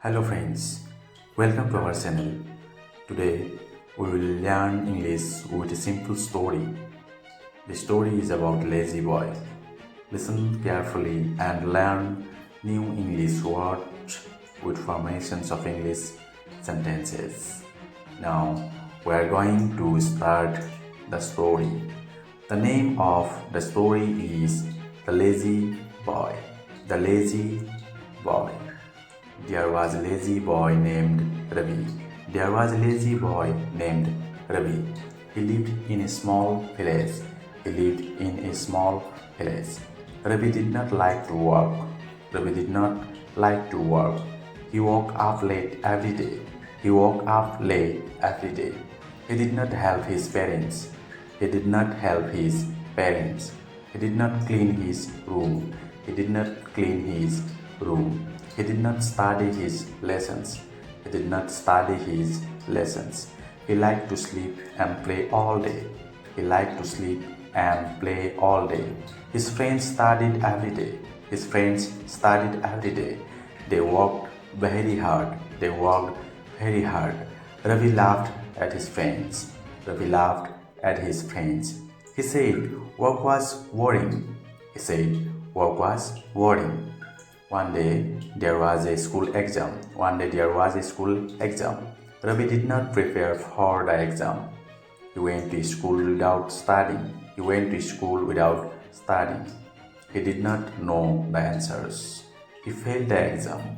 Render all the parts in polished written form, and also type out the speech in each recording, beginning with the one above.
Hello friends, welcome to our channel. Today we will learn English with a simple story. The story is about lazy boy. Listen carefully and learn new English words with formations of English sentences. Now we are going to start the story. The name of the story is The Lazy Boy. The Lazy Boy. There was a lazy boy named Ravi. There was a lazy boy named Ravi. He lived in a small village. He lived in a small village. Ravi did not like to work. Ravi did not like to work. He woke up late every day. He woke up late every day. He did not help his parents. He did not help his parents. He did not clean his room. He did not clean his room. He did not study his lessons. He did not study his lessons. He liked to sleep and play all day. He liked to sleep and play all day. His friends studied every day. His friends studied every day. They worked very hard. They worked very hard. Ravi laughed at his friends. Ravi laughed at his friends. He said work was boring. He said work was boring. One day there was a school exam. Ravi did not prepare for the exam. He went to school without studying. He did not know the answers. He failed the exam.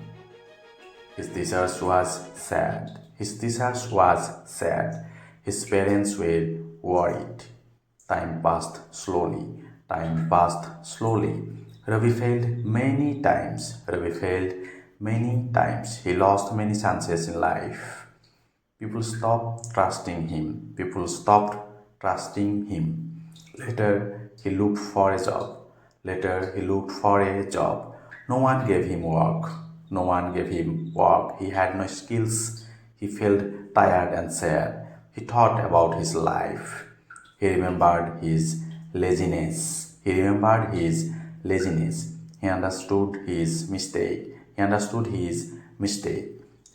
His teachers was sad. His parents were worried. Time passed slowly. Ravi failed many times. He lost many chances in life. People stopped trusting him. Later, he looked for a job. No one gave him work. He had no skills. He felt tired and sad. He thought about his life. He remembered his laziness. He understood his mistake.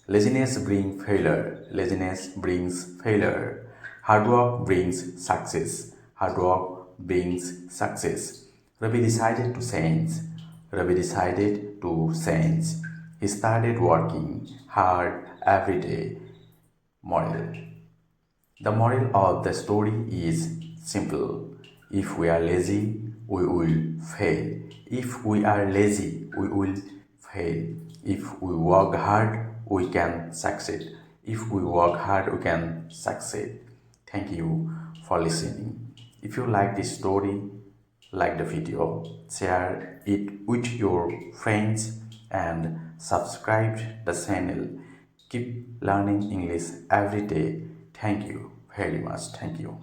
Laziness brings failure. Hard work brings success. Ravi decided to change. He started working hard every day. Moral. The moral of the story is simple. If we are lazy, we will fail. If we will fail. If we work hard, we can succeed. Thank you for listening. If you like this story, like the video, share it with your friends and subscribe the channel. Keep learning English every day. Thank you very much. Thank you.